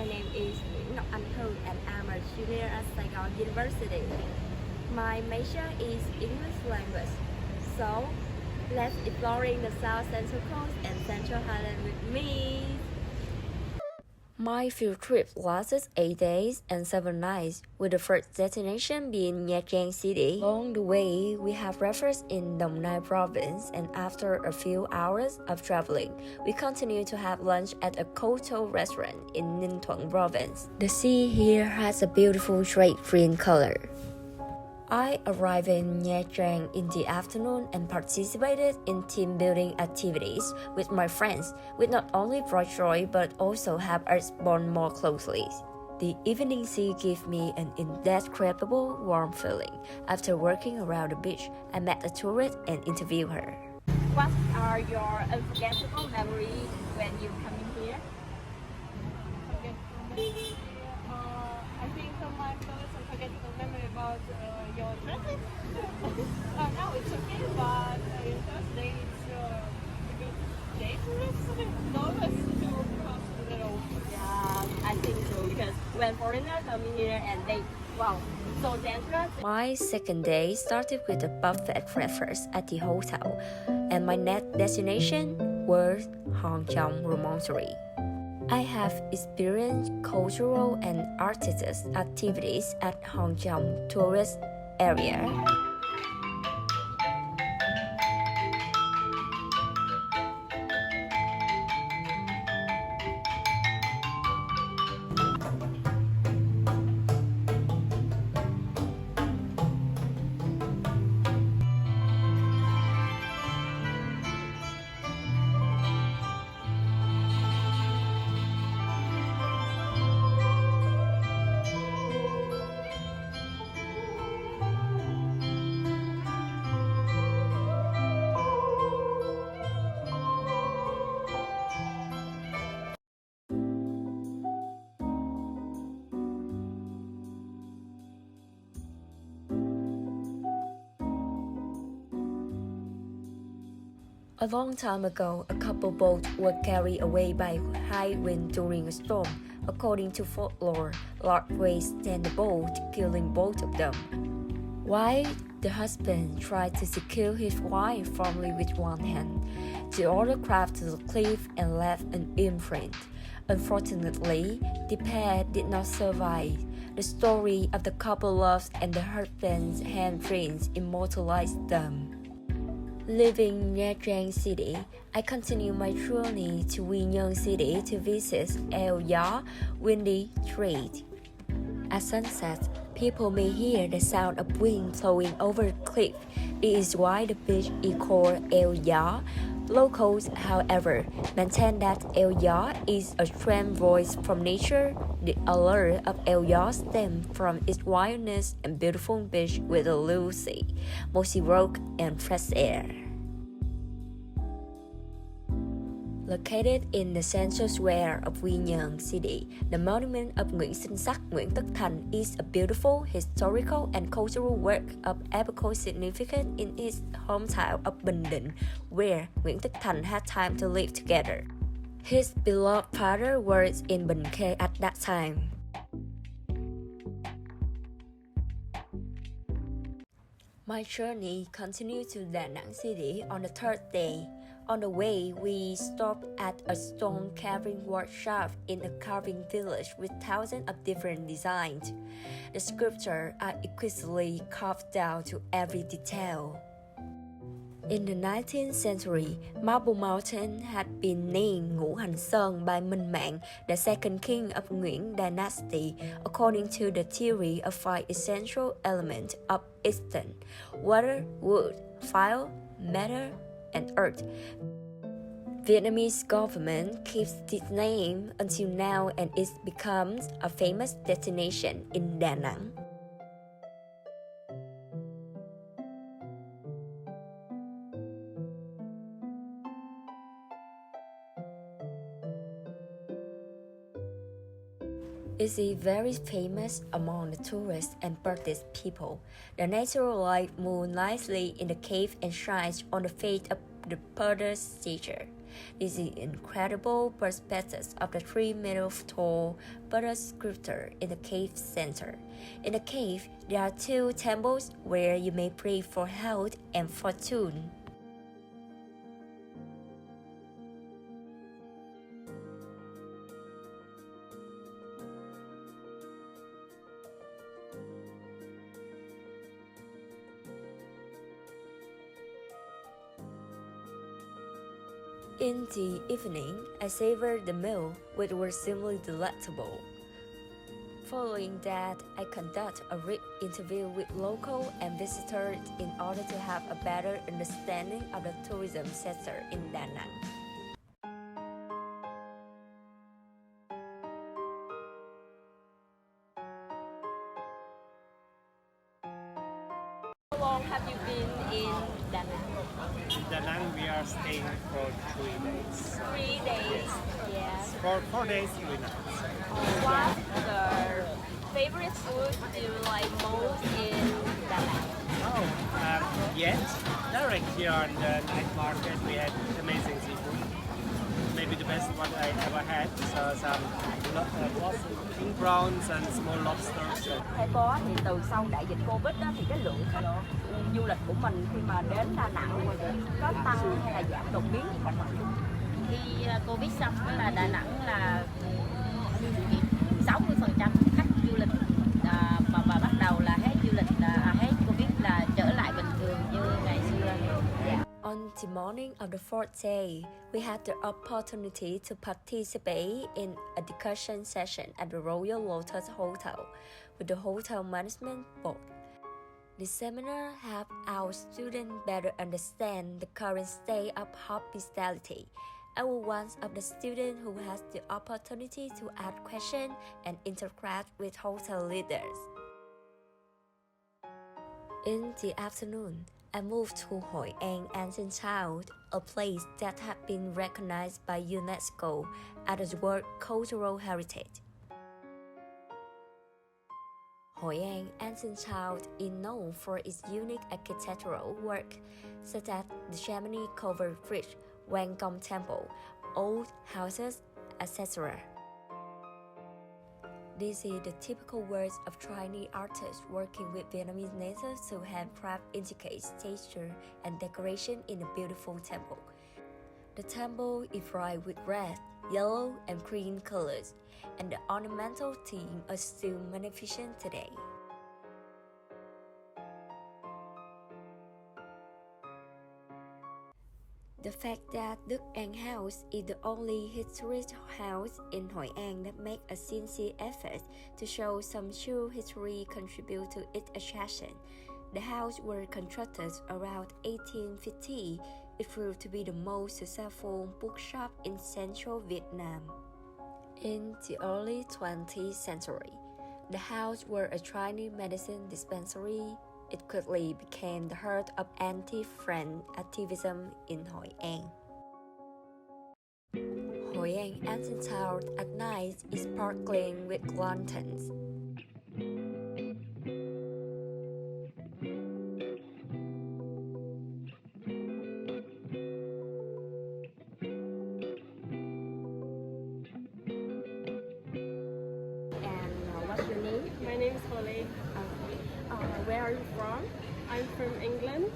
name is Nguyễn Ngọc Thực and I'm a junior at Saigon University. My major is English language. So, let's exploring the South Central Coast and Central Highlands with me. My field trip lasted 8 days and 7 nights, with the first destination being Nha Trang City. Along the way, we have referenced in Đồng Nai province, and after a few hours of traveling, we continue to have lunch at a coastal restaurant in Ninh Thuận province. The sea here has a beautiful straight green color. I arrived in Nha Trang in the afternoon and participated in team building activities with my friends, which not only brought joy but also have us bond more closely. The evening sea gave me an indescribable warm feeling. After walking around the beach, I met a tourist and interviewed her. What are your unforgettable memories when you come in here? I think my first unforgettable memory about your traffic. Now it's okay, but in first day it's a bit dangerous. Nervous to cross the road. Yeah, I think so because when foreigners come in here and they, wow, so dangerous. My second day started with a buffet breakfast at the hotel, and my next destination was Hong Kong Monastery. I have experienced cultural and artistic activities at Hong Kong tourist area. A long time ago, a couple boats were carried away by high wind during a storm. According to folklore, large waves stand the boat, killing both of them. While the husband tried to secure his wife firmly with one hand, the other crabbed to the cliff and left an imprint. Unfortunately, the pair did not survive. The story of the couple loves and the husband's handprints immortalized them. Leaving Nha Trang City, I continue my journey to Quy Nhơn City to visit El Gió Windy Street. At sunset, people may hear the sound of wind blowing over the cliff. It is why the beach is called El Gió. Locals, however, maintain that El Gió is a strange voice from nature. The allure of El Gió stems from its wildness and beautiful beach with a blue sea, mossy rock, and fresh air. Located in the central square of Quy Nhơn City, the monument of Nguyễn Sinh Sắc, Nguyễn Tất Thành is a beautiful historical and cultural work of epochal significance in its hometown of Bình Định, where Nguyễn Tất Thành had time to live together. His beloved father was in Bình Khê at that time. My journey continued to Da Nang City on the third day. On the way, we stopped at a stone carving workshop in a carving village with thousands of different designs. The sculptures are exquisitely carved down to every detail. In the 19th century, Marble Mountain had been named Ngũ Hành Sơn by Minh Mạng, the second king of Nguyễn dynasty, according to the theory of 5 essential elements of existence: water, wood, fire, matter, and earth. Vietnamese government keeps this name until now and it becomes a famous destination in Da Nang. It is very famous among the tourists and Buddhist people. The natural light moves nicely in the cave and shines on the face of the Buddha's statue. This is incredible perspective of the 3-meter tall Buddha sculpture in the cave center. In the cave, there are 2 temples where you may pray for health and fortune. In the evening, I savored the meal, which was simply delectable. Following that, I conduct a brief interview with local and visitors in order to have a better understanding of the tourism sector in Da Nang. How long have you been in Da Nang? In Da Nang, we are staying for 3 days. 3 days. Yes. For 4 days, 3 nights. What's the favorite food you like most in Da Nang? Yet, direct here on the night market, we had amazing seafood. Maybe the best one I ever had. So some lots of king prawns and small lobsters. Theo cô á, thì từ sau đại dịch Covid á, thì cái lượng khách du lịch của mình khi mà đến Đà Nẵng có tăng hay là giảm đột biến gì không ạ? Khi Covid xong đó là Đà Nẵng là 60% khách du lịch mà bắt đầu là hết du lịch hết Covid là trở lại bình thường như ngày xưa. On the morning of the 4th day, we had the opportunity to participate in a discussion session at the Royal Lotus Hotel with the hotel management board. The seminar helped our students better understand the current state of hospitality. I was one of the students who has the opportunity to ask questions and interact with hotel leaders. In the afternoon, I moved to Hội An Ancient Child, a place that had been recognized by UNESCO as a World Cultural Heritage. Hội An Ancient Child is known for its unique architectural work, such as the chimney-covered bridge, Quan Công Temple, old houses, etc. This is the typical works of Chinese artists working with Vietnamese natives to handcraft intricate texture and decoration in a beautiful temple. The temple is bright with red, yellow, and green colors, and the ornamental theme is still magnificent today. The fact that Đức An House is the only historic house in Hội An that makes a sincere effort to show some true history contribute to its attraction. The house was constructed around 1850. It proved to be the most successful bookshop in central Vietnam. In the early 20th century, the house was a Chinese medicine dispensary. It quickly became the heart of anti-French activism in Hội An. Hội An Ancient Town at night is sparkling with lanterns. What's your name? My name is Holly. Where are you from? I'm from England.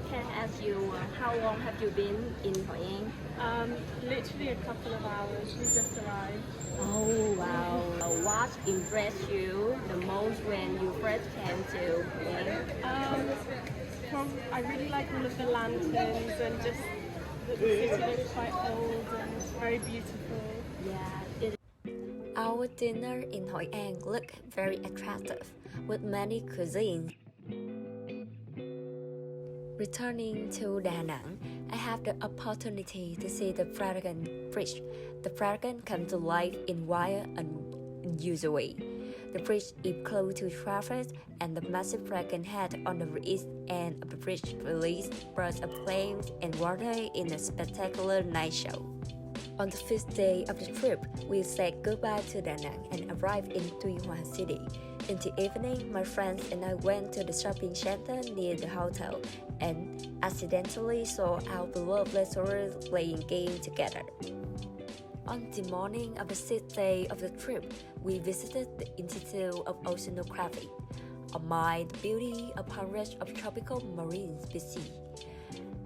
Can I ask you how long have you been in Hội An? Literally a couple of hours. We just arrived. Oh wow! What impressed you the most when you first came to Hội An? I really like all of the lanterns and just that the city looks quite old and very beautiful. Yeah. Our dinner in Hội An looked very attractive, with many cuisines. Returning to Da Nang, I have the opportunity to see the Dragon Bridge. The dragon comes to life in wild and unusual way. The bridge is close to traffic, and the massive dragon head on the east end of the bridge released bursts of flames and water in a spectacular night show. On the 5th day of the trip, we said goodbye to Da Nang and arrived in Tuy Hòa City. In the evening, my friends and I went to the shopping center near the hotel and accidentally saw our beloved lecturers playing games together. On the morning of the 6th day of the trip, we visited the Institute of Oceanography, admired the beauty of hundreds of tropical marine species.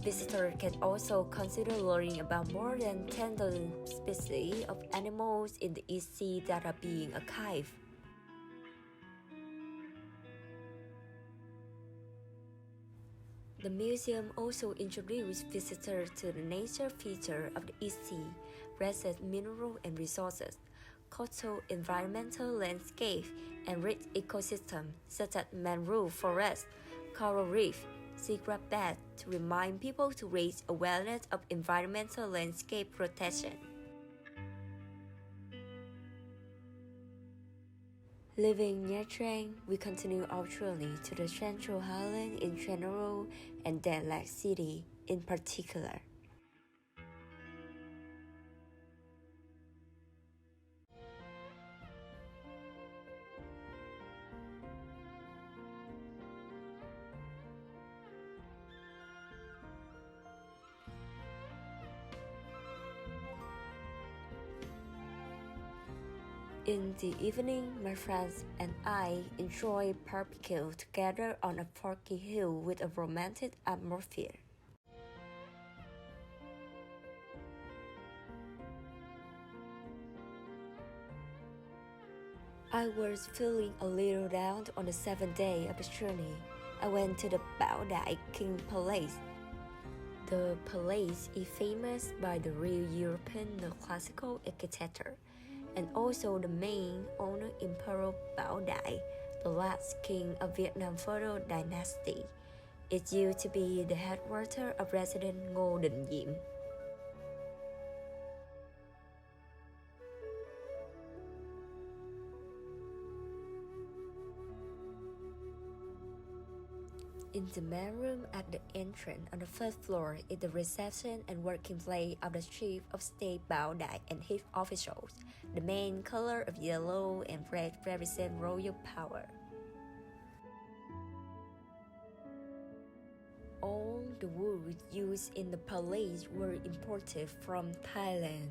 Visitors can also consider learning about more than 10,000 species of animals in the East Sea that are being archived. The museum also introduced visitors to the nature feature of the East Sea, precious mineral and resources, coastal environmental landscape, and rich ecosystems such as mangrove forests, coral reef, seagrass beds to remind people to raise awareness of environmental landscape protection. Living near Chuyên, we continue our journey to the Central Highlands in general and Đà Lạt City in particular. In the evening, my friends and I enjoy barbecue together on a forky hill with a romantic atmosphere. I was feeling a little down on the 7th day of the journey. I went to the Bảo Đại King Palace. The palace is famous by the real European neoclassical architecture, and also the main owner Emperor Bảo Đại, the last king of Vietnam feudal dynasty. It used to be the headquarters of President Ngô Đình Diệm. In the main room at the entrance on the first floor is the reception and working place of the chief of state Bảo Đại and his officials. The main color of yellow and red represent royal power. All the wood used in the palace were imported from Thailand.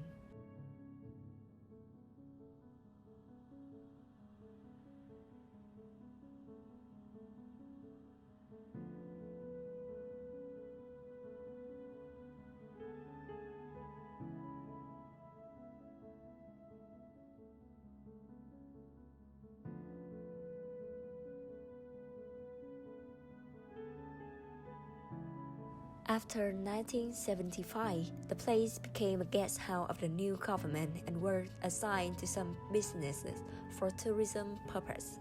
After 1975, the place became a guest house of the new government and were assigned to some businesses for tourism purpose.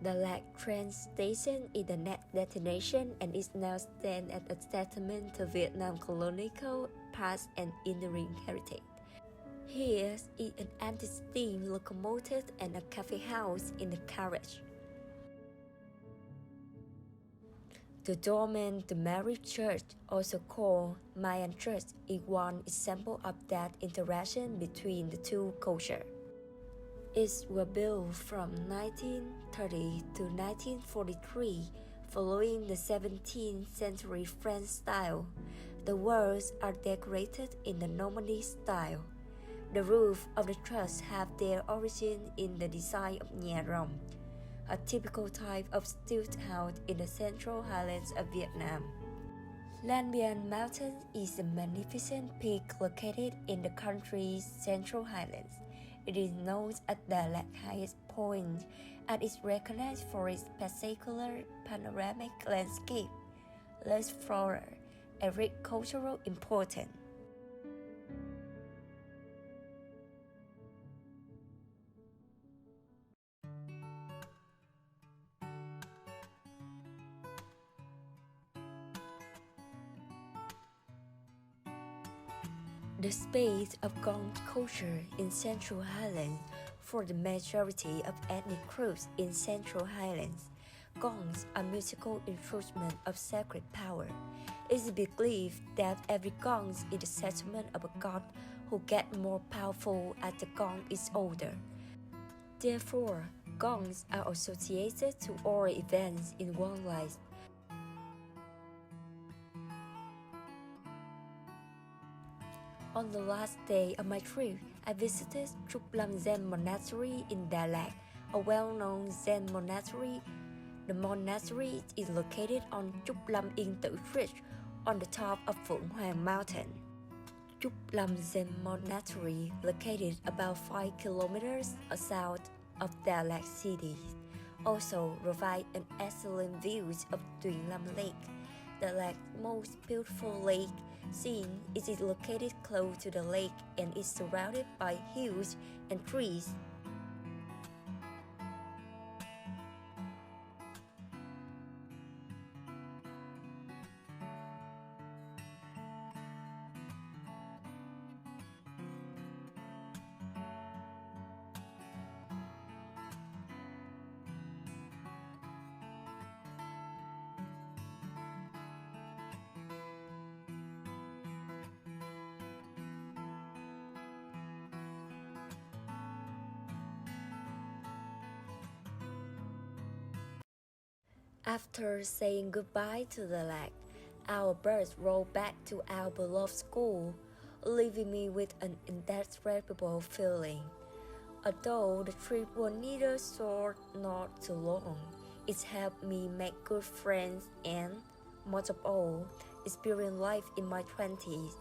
The Lạc train station is the next destination and is now stand as a testament to Vietnam colonial past and enduring heritage. Here is an anti-steam locomotive and a cafe house in the carriage. The Dolmen, the Mary Church, also called Mayan Church, is one example of that interaction between the two cultures. It was built from 1930 to 1943, following the 17th century French style. The walls are decorated in the Normandy style. The roof of the church have their origin in the design of nhà rồng, a typical type of stilt house in the Central Highlands of Vietnam. Lan Mountain is a magnificent peak located in the country's Central Highlands. It is known as Đà Lạt highest point and is recognized for its spectacular panoramic landscape, lush flora, and rich cultural importance. The space of Gong culture in Central Highlands. For the majority of ethnic groups in Central Highlands, gongs are musical instruments of sacred power. It is believed that every gong is the settlement of a god who gets more powerful as the gong is older. Therefore, gongs are associated to all events in one's life. On the last day of my trip, I visited Trúc Lâm Zen Monastery in Đà Lạt, a well-known Zen monastery. The monastery is located on Trúc Lâm Yên Tử Ridge on the top of Phượng Hoàng Mountain. Trúc Lâm Zen Monastery, located about 5 kilometers south of Đà Lạt city, also provides an excellent views of Tuyền Lâm Lake, Đà Lad's most beautiful lake. Seeing it is located close to the lake and is surrounded by hills and trees. After saying goodbye to the lake, our bus rolled back to our beloved school, leaving me with an indescribable feeling. Although the trip was neither short nor too long, it helped me make good friends and, most of all, experience life in my 20s.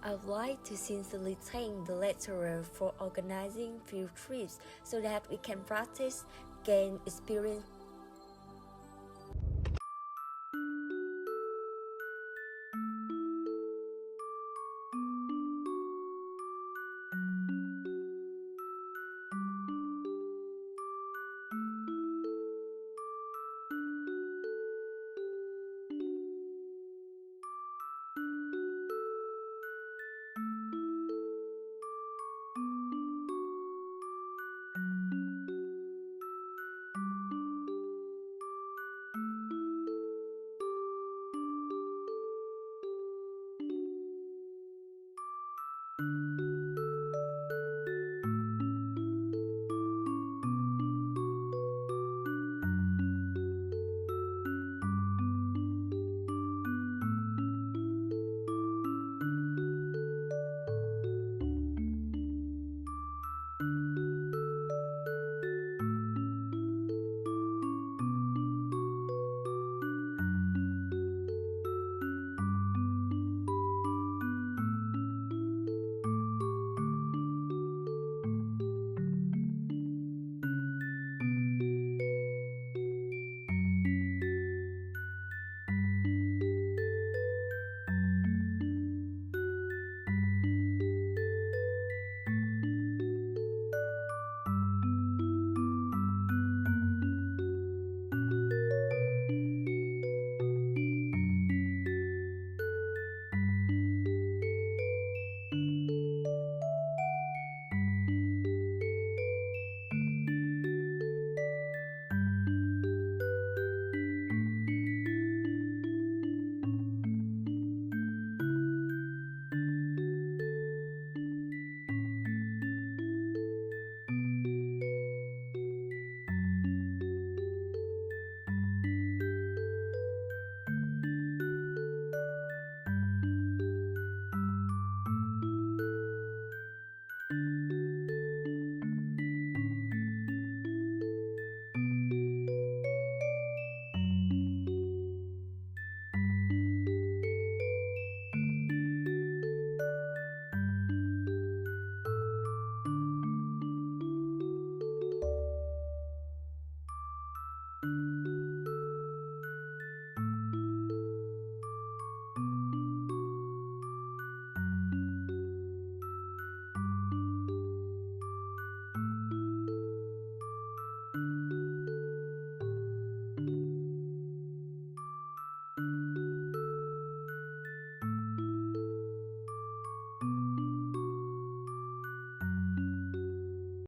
I'd like to sincerely thank the lecturer for organizing field trips so that we can practice, gain experience.